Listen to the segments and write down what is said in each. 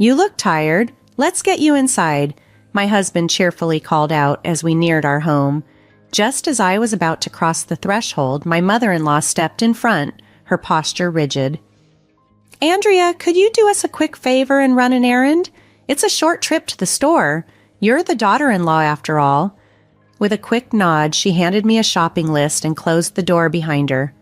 "You look tired. Let's get you inside," my husband cheerfully called out as we neared our home. Just as I was about to cross the threshold, my mother-in-law stepped in front, her posture rigid. "Andrea, could you do us a quick favor and run an errand? It's a short trip to the store. You're the daughter-in-law after all." With a quick nod, she handed me a shopping list and closed the door behind her.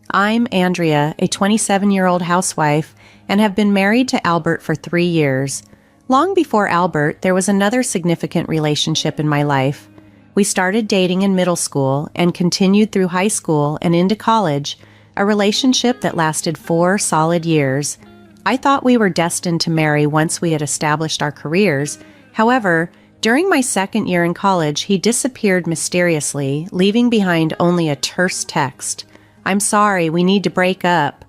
I'm Andrea, a 27-year-old housewife, and have been married to Albert for 3 years. Long before Albert, there was another significant relationship in my life. We started dating in middle school and continued through high school and into college, a relationship that lasted 4 solid years. I thought we were destined to marry once we had established our careers. However, during my second year in college, he disappeared mysteriously, leaving behind only a terse text. "I'm sorry, we need to break up."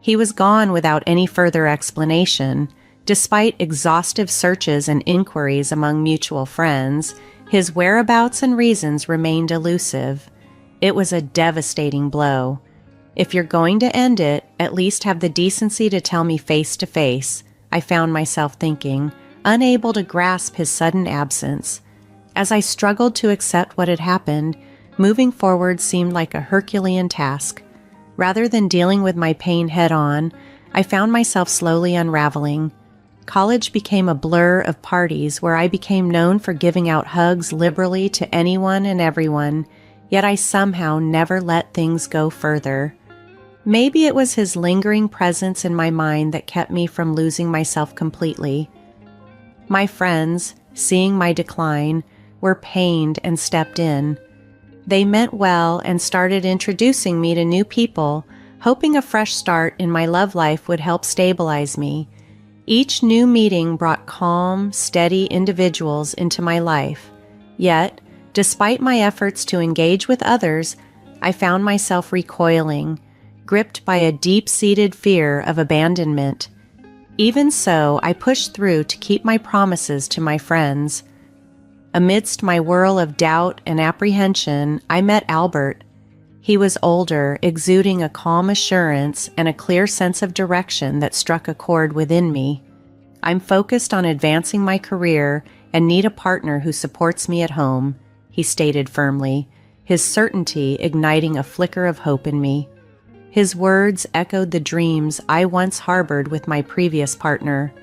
He was gone without any further explanation. Despite exhaustive searches and inquiries among mutual friends, his whereabouts and reasons remained elusive. It was a devastating blow. If you're going to end it, at least have the decency to tell me face to face, I found myself thinking, unable to grasp his sudden absence. As I struggled to accept what had happened, moving forward seemed like a Herculean task. Rather than dealing with my pain head-on, I found myself slowly unraveling. College became a blur of parties where I became known for giving out hugs liberally to anyone and everyone, yet I somehow never let things go further. Maybe it was his lingering presence in my mind that kept me from losing myself completely. My friends, seeing my decline, were pained and stepped in. They meant well and started introducing me to new people, hoping a fresh start in my love life would help stabilize me. Each new meeting brought calm, steady individuals into my life. Yet, despite my efforts to engage with others, I found myself recoiling, gripped by a deep-seated fear of abandonment. Even so, I pushed through to keep my promises to my friends. Amidst my whirl of doubt and apprehension, I met Albert. He was older, exuding a calm assurance and a clear sense of direction that struck a chord within me. "I'm focused on advancing my career and need a partner who supports me at home," he stated firmly, his certainty igniting a flicker of hope in me. His words echoed the dreams I once harbored with my previous partner,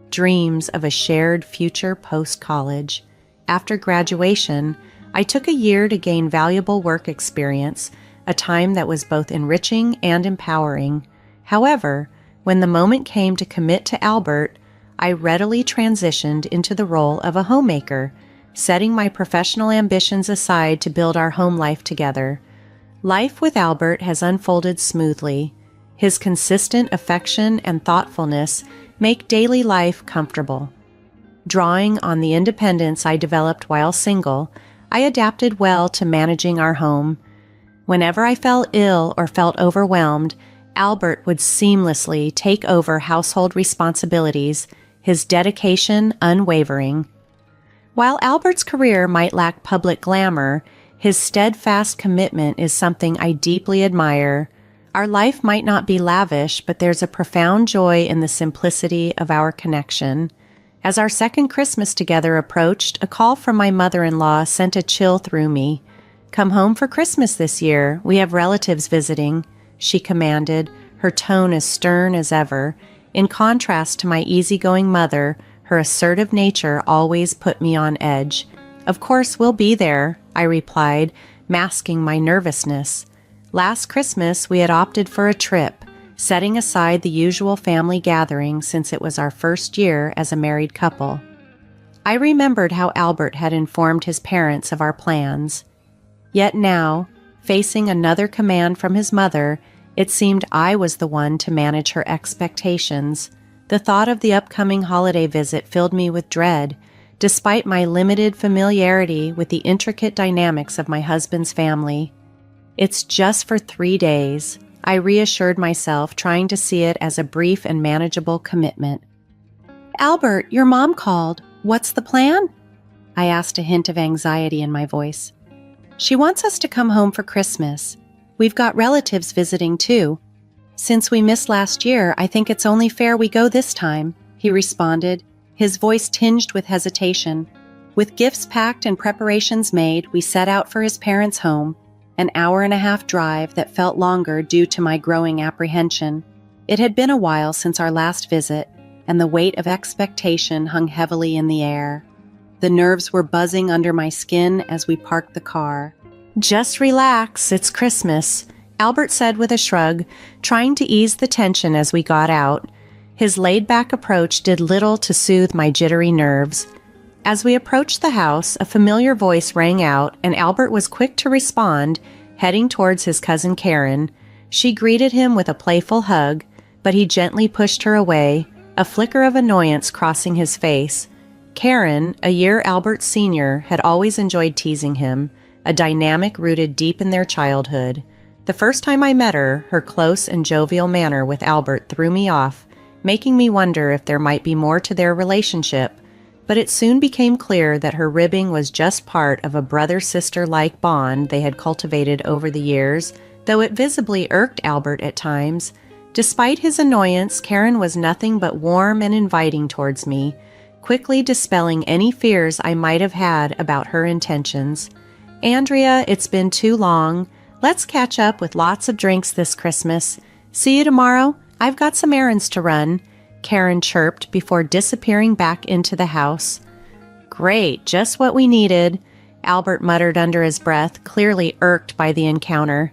dreams of a shared future post-college. After graduation, I took a year to gain valuable work experience, a time that was both enriching and empowering. However, when the moment came to commit to Albert, I readily transitioned into the role of a homemaker, setting my professional ambitions aside to build our home life together. Life with Albert has unfolded smoothly. His consistent affection and thoughtfulness make daily life comfortable. Drawing on the independence I developed while single, I adapted well to managing our home. Whenever I fell ill or felt overwhelmed, Albert would seamlessly take over household responsibilities, his dedication unwavering. While Albert's career might lack public glamour, his steadfast commitment is something I deeply admire. Our life might not be lavish, but there's a profound joy in the simplicity of our connection. As our second Christmas together approached, a call from my mother-in-law sent a chill through me. "Come home for Christmas this year. We have relatives visiting," she commanded, her tone as stern as ever. In contrast to my easygoing mother, her assertive nature always put me on edge. "Of course, we'll be there," I replied, masking my nervousness. Last Christmas, we had opted for a trip, setting aside the usual family gathering since it was our first year as a married couple. I remembered how Albert had informed his parents of our plans. Yet now, facing another command from his mother, it seemed I was the one to manage her expectations. The thought of the upcoming holiday visit filled me with dread, despite my limited familiarity with the intricate dynamics of my husband's family. "It's just for 3 days," I reassured myself, trying to see it as a brief and manageable commitment. "Albert, your mom called. What's the plan?" I asked, a hint of anxiety in my voice. "She wants us to come home for Christmas. We've got relatives visiting too. Since we missed last year, I think it's only fair we go this time." he responded, his voice tinged with hesitation. With gifts packed and preparations made, we set out for his parents' home, an hour-and-a-half drive that felt longer due to my growing apprehension. It had been a while since our last visit, and the weight of expectation hung heavily in the air. The nerves were buzzing under my skin as we parked the car. "Just relax, it's Christmas," Albert said with a shrug, trying to ease the tension as we got out. His laid-back approach did little to soothe my jittery nerves. As we approached the house, a familiar voice rang out, and Albert was quick to respond, heading towards his cousin Karen. She greeted him with a playful hug, but he gently pushed her away, a flicker of annoyance crossing his face. Karen, a year Albert's senior, had always enjoyed teasing him, a dynamic rooted deep in their childhood. The first time I met her, her close and jovial manner with Albert threw me off, making me wonder if there might be more to their relationship. But it soon became clear that her ribbing was just part of a brother-sister-like bond they had cultivated over the years, though it visibly irked Albert at times. Despite his annoyance, Karen was nothing but warm and inviting towards me, quickly dispelling any fears I might have had about her intentions. "Andrea, it's been too long. Let's catch up with lots of drinks this Christmas. See you tomorrow. I've got some errands to run," Karen chirped before disappearing back into the house. "Great, just what we needed," Albert muttered under his breath, clearly irked by the encounter.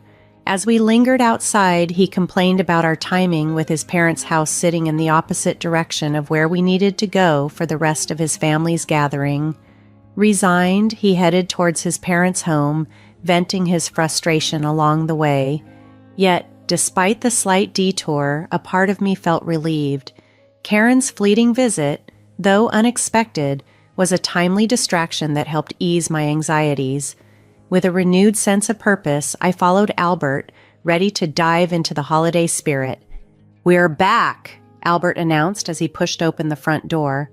As we lingered outside, he complained about our timing with his parents' house sitting in the opposite direction of where we needed to go for the rest of his family's gathering. Resigned, he headed towards his parents' home, venting his frustration along the way. Yet, despite the slight detour, a part of me felt relieved. Karen's fleeting visit, though unexpected, was a timely distraction that helped ease my anxieties. With a renewed sense of purpose, I followed Albert, ready to dive into the holiday spirit. "We're back," Albert announced as he pushed open the front door.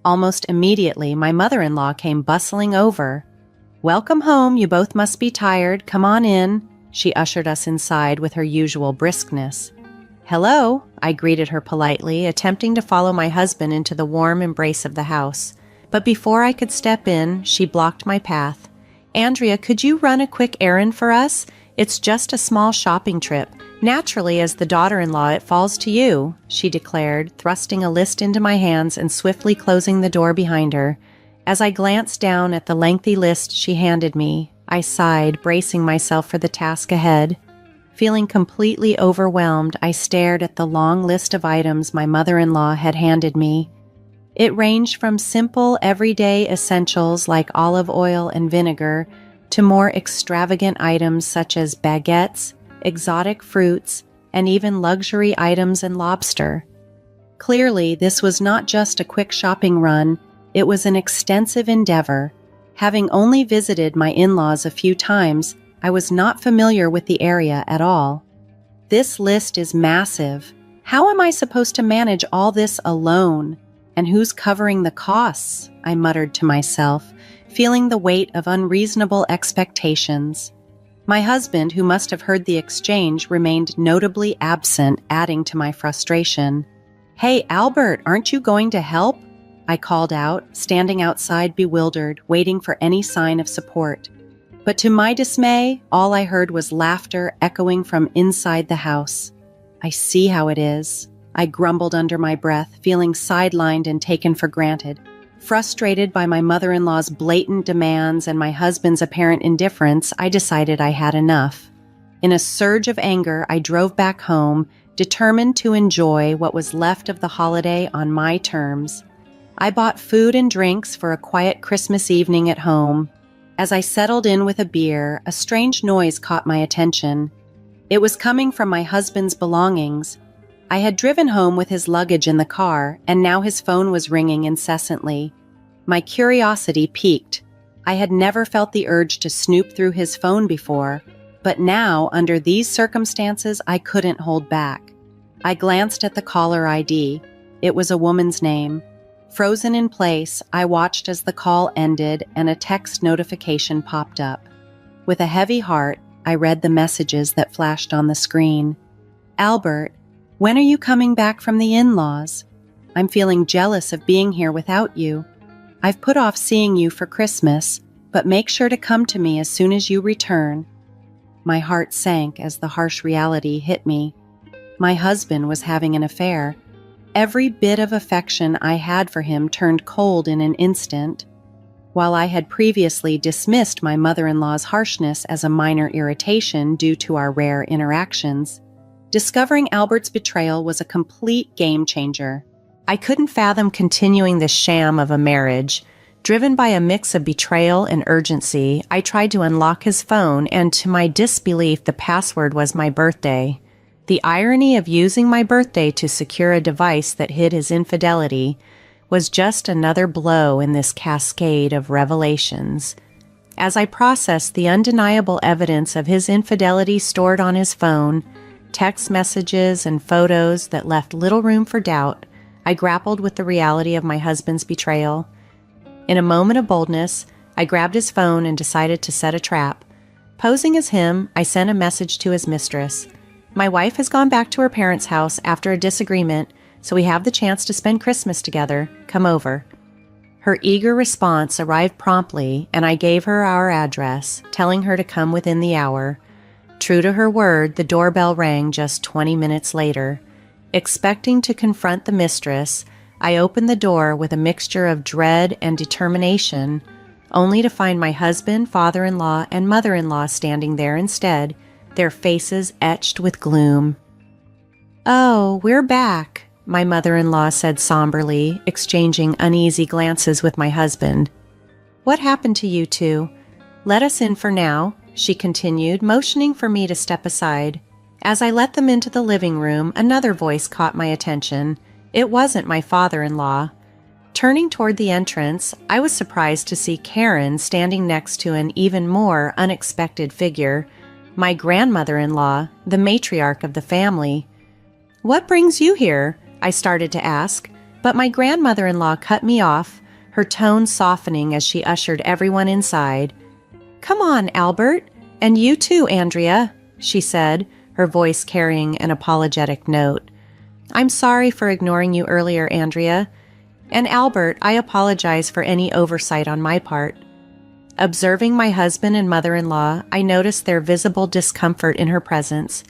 Almost immediately, my mother-in-law came bustling over. "Welcome home, you both must be tired. Come on in." She ushered us inside with her usual briskness. "Hello," I greeted her politely, attempting to follow my husband into the warm embrace of the house. But before I could step in, she blocked my path. "Andrea, could you run a quick errand for us? It's just a small shopping trip. Naturally, as the daughter-in-law, it falls to you," she declared, thrusting a list into my hands and swiftly closing the door behind her. As I glanced down at the lengthy list she handed me, I sighed, bracing myself for the task ahead. Feeling completely overwhelmed, I stared at the long list of items my mother-in-law had handed me. It ranged from simple, everyday essentials like olive oil and vinegar to more extravagant items such as baguettes, exotic fruits, and even luxury items and lobster. Clearly, this was not just a quick shopping run, it was an extensive endeavor. Having only visited my in-laws a few times, I was not familiar with the area at all. "This list is massive. How am I supposed to manage all this alone? And who's covering the costs?" I muttered to myself, feeling the weight of unreasonable expectations. My husband, who must have heard the exchange, remained notably absent, adding to my frustration. "Hey, Albert, aren't you going to help?" I called out, standing outside bewildered, waiting for any sign of support. But to my dismay, all I heard was laughter echoing from inside the house. "I see how it is," I grumbled under my breath, feeling sidelined and taken for granted. Frustrated by my mother-in-law's blatant demands and my husband's apparent indifference, I decided I had enough. In a surge of anger, I drove back home, determined to enjoy what was left of the holiday on my terms. I bought food and drinks for a quiet Christmas evening at home. As I settled in with a beer, a strange noise caught my attention. It was coming from my husband's belongings. I had driven home with his luggage in the car, and now his phone was ringing incessantly. My curiosity piqued. I had never felt the urge to snoop through his phone before, but now, under these circumstances, I couldn't hold back. I glanced at the caller ID. It was a woman's name. Frozen in place, I watched as the call ended and a text notification popped up. With a heavy heart, I read the messages that flashed on the screen. "Albert, when are you coming back from the in-laws?" I'm feeling jealous of being here without you. I've put off seeing you for Christmas, but make sure to come to me as soon as you return." My heart sank as the harsh reality hit me. My husband was having an affair. Every bit of affection I had for him turned cold in an instant. While I had previously dismissed my mother-in-law's harshness as a minor irritation due to our rare interactions, discovering Albert's betrayal was a complete game changer. I couldn't fathom continuing the sham of a marriage. Driven by a mix of betrayal and urgency, I tried to unlock his phone, and to my disbelief, the password was my birthday. The irony of using my birthday to secure a device that hid his infidelity was just another blow in this cascade of revelations. As I processed the undeniable evidence of his infidelity stored on his phone, text messages and photos that left little room for doubt, I grappled with the reality of my husband's betrayal. In a moment of boldness, I grabbed his phone and decided to set a trap. Posing as him, I sent a message to his mistress. "My wife has gone back to her parents' house after a disagreement, so we have the chance to spend Christmas together. Come over." Her eager response arrived promptly, and I gave her our address, telling her to come within the hour. True to her word, the doorbell rang just 20 minutes later. Expecting to confront the mistress, I opened the door with a mixture of dread and determination, only to find my husband, father-in-law, and mother-in-law standing there instead, their faces etched with gloom. "Oh, we're back," my mother-in-law said somberly, exchanging uneasy glances with my husband. "What happened to you two? Let us in for now," she continued, motioning for me to step aside. As I let them into the living room, another voice caught my attention. It wasn't my father-in-law. Turning toward the entrance, I was surprised to see Karen standing next to an even more unexpected figure, my grandmother-in-law, the matriarch of the family. "What brings you here?" I started to ask, but my grandmother-in-law cut me off, her tone softening as she ushered everyone inside. "Come on, Albert, and you too, Andrea," she said, her voice carrying an apologetic note. "I'm sorry for ignoring you earlier, Andrea. And Albert, I apologize for any oversight on my part." Observing my husband and mother-in-law, I noticed their visible discomfort in her presence.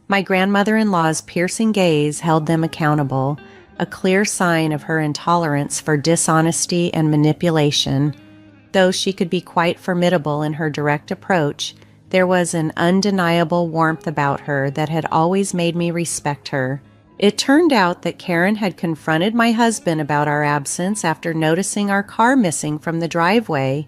My grandmother-in-law's piercing gaze held them accountable, a clear sign of her intolerance for dishonesty and manipulation. Though she could be quite formidable in her direct approach, there was an undeniable warmth about her that had always made me respect her. It turned out that Karen had confronted my husband about our absence after noticing our car missing from the driveway.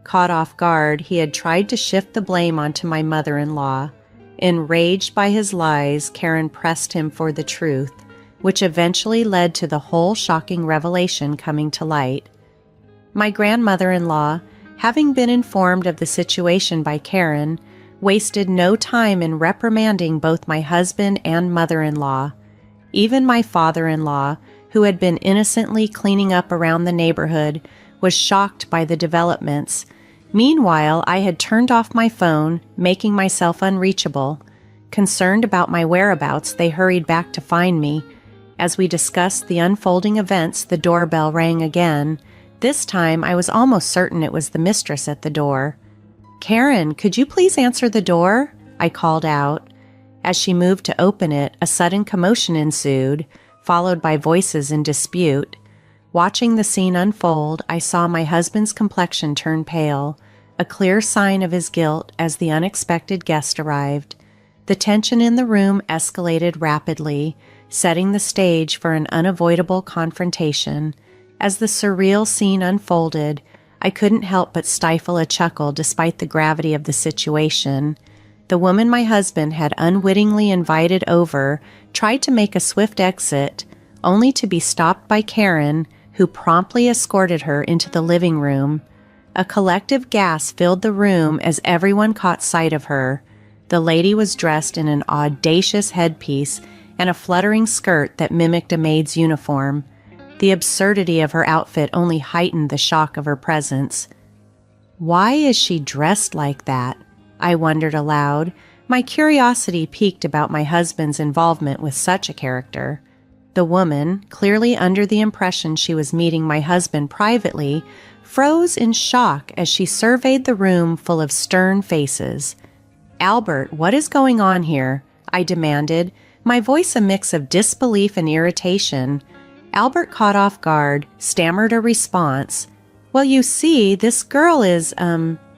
Caught off guard, he had tried to shift the blame onto my mother-in-law. Enraged by his lies, Karen pressed him for the truth, which eventually led to the whole shocking revelation coming to light. My grandmother-in-law, having been informed of the situation by Karen, wasted no time in reprimanding both my husband and mother-in-law. Even my father-in-law, who had been innocently cleaning up around the neighborhood, was shocked by the developments. Meanwhile, I had turned off my phone, making myself unreachable. Concerned about my whereabouts, they hurried back to find me. As we discussed the unfolding events, the doorbell rang again. This time, I was almost certain it was the mistress at the door. "Karen, could you please answer the door?" I called out. As she moved to open it, a sudden commotion ensued, followed by voices in dispute. Watching the scene unfold, I saw my husband's complexion turn pale, a clear sign of his guilt as the unexpected guest arrived. The tension in the room escalated rapidly, setting the stage for an unavoidable confrontation. As the surreal scene unfolded, I couldn't help but stifle a chuckle despite the gravity of the situation. The woman my husband had unwittingly invited over tried to make a swift exit, only to be stopped by Karen, who promptly escorted her into the living room. A collective gasp filled the room as everyone caught sight of her. The lady was dressed in an audacious headpiece and a fluttering skirt that mimicked a maid's uniform. The absurdity of her outfit only heightened the shock of her presence. Why is she dressed like that? I wondered aloud, my curiosity piqued about my husband's involvement with such a character. The woman, clearly under the impression she was meeting my husband privately, froze in shock as she surveyed the room full of stern faces. "Albert, what is going on here?" I demanded, my voice a mix of disbelief and irritation. Albert, caught off guard, stammered a response. "Well, you see, this girl is,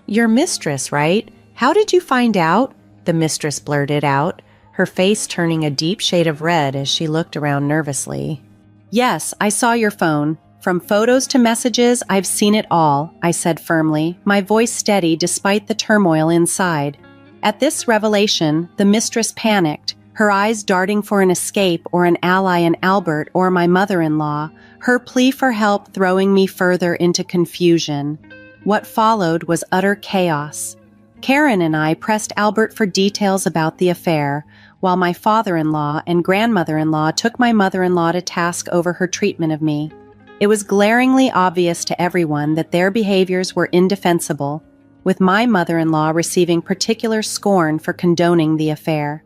your mistress, right? How did you find out?" the mistress blurted out, her face turning a deep shade of red as she looked around nervously. "Yes, I saw your phone. From photos to messages, I've seen it all," I said firmly, my voice steady despite the turmoil inside. At this revelation, the mistress panicked, her eyes darting for an escape or an ally in Albert or my mother-in-law, her plea for help throwing me further into confusion. What followed was utter chaos. Karen and I pressed Albert for details about the affair, while my father-in-law and grandmother-in-law took my mother-in-law to task over her treatment of me. It was glaringly obvious to everyone that their behaviors were indefensible, with my mother-in-law receiving particular scorn for condoning the affair.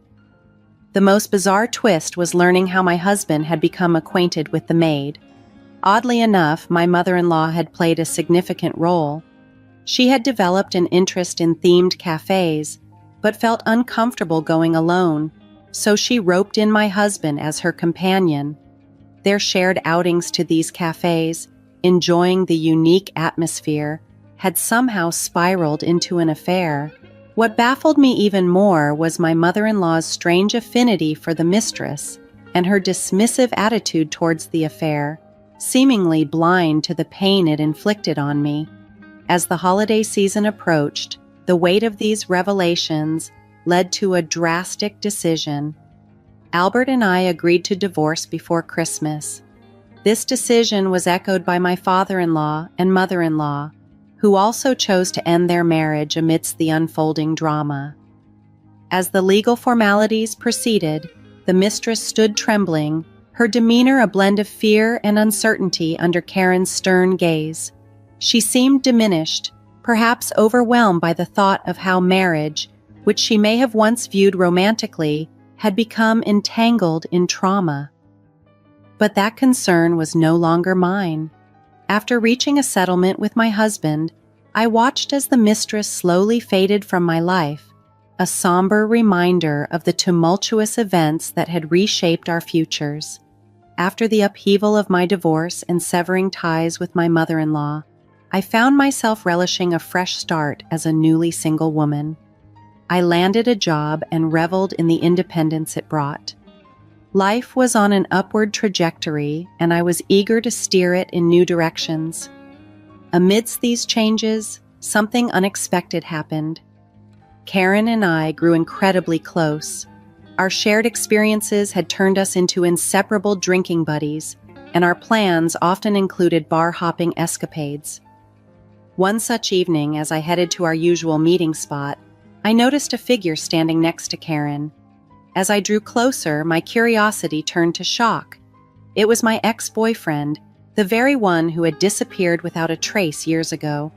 The most bizarre twist was learning how my husband had become acquainted with the maid. Oddly enough, my mother-in-law had played a significant role. She had developed an interest in themed cafes, but felt uncomfortable going alone, so she roped in my husband as her companion. Their shared outings to these cafes, enjoying the unique atmosphere, had somehow spiraled into an affair. What baffled me even more was my mother-in-law's strange affinity for the mistress and her dismissive attitude towards the affair, seemingly blind to the pain it inflicted on me. As the holiday season approached, the weight of these revelations led to a drastic decision. Albert and I agreed to divorce before Christmas. This decision was echoed by my father-in-law and mother-in-law, who also chose to end their marriage amidst the unfolding drama. As the legal formalities proceeded, the mistress stood trembling, her demeanor a blend of fear and uncertainty under Karen's stern gaze. She seemed diminished, perhaps overwhelmed by the thought of how marriage, which she may have once viewed romantically, had become entangled in trauma. But that concern was no longer mine. After reaching a settlement with my husband, I watched as the mistress slowly faded from my life, a somber reminder of the tumultuous events that had reshaped our futures. After the upheaval of my divorce and severing ties with my mother-in-law, I found myself relishing a fresh start as a newly single woman. I landed a job and reveled in the independence it brought. Life was on an upward trajectory, and I was eager to steer it in new directions. Amidst these changes, something unexpected happened. Karen and I grew incredibly close. Our shared experiences had turned us into inseparable drinking buddies, and our plans often included bar-hopping escapades. One such evening, as I headed to our usual meeting spot, I noticed a figure standing next to Karen. As I drew closer, my curiosity turned to shock. It was my ex-boyfriend, the very one who had disappeared without a trace years ago.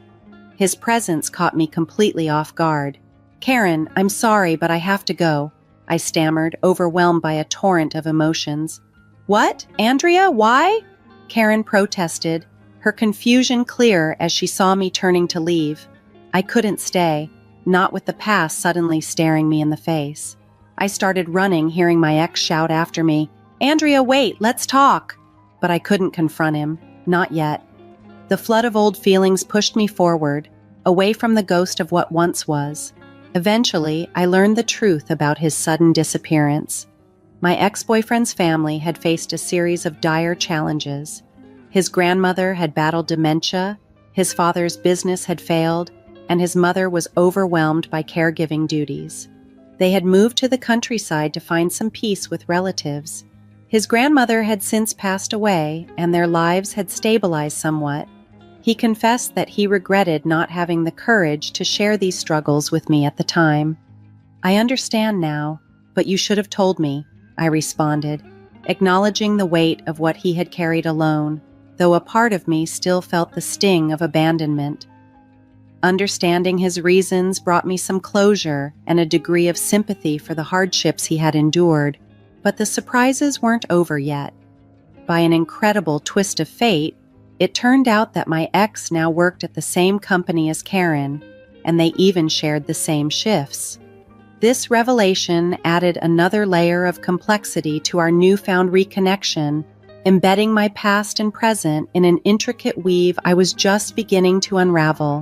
His presence caught me completely off guard. "Karen, I'm sorry, but I have to go," I stammered, overwhelmed by a torrent of emotions. "What? Andrea, why?" Karen protested, her confusion clear as she saw me turning to leave. I couldn't stay, not with the past suddenly staring me in the face. I started running, hearing my ex shout after me, "Andrea, wait, let's talk!" But I couldn't confront him, not yet. The flood of old feelings pushed me forward, away from the ghost of what once was. Eventually, I learned the truth about his sudden disappearance. My ex-boyfriend's family had faced a series of dire challenges. His grandmother had battled dementia, his father's business had failed, and his mother was overwhelmed by caregiving duties. They had moved to the countryside to find some peace with relatives. His grandmother had since passed away, and their lives had stabilized somewhat. He confessed that he regretted not having the courage to share these struggles with me at the time. "I understand now, but you should have told me," I responded, acknowledging the weight of what he had carried alone, though a part of me still felt the sting of abandonment. Understanding his reasons brought me some closure and a degree of sympathy for the hardships he had endured, but the surprises weren't over yet. by an incredible twist of fate, it turned out that my ex now worked at the same company as Karen, and they even shared the same shifts. This revelation added another layer of complexity to our newfound reconnection, embedding my past and present in an intricate weave I was just beginning to unravel.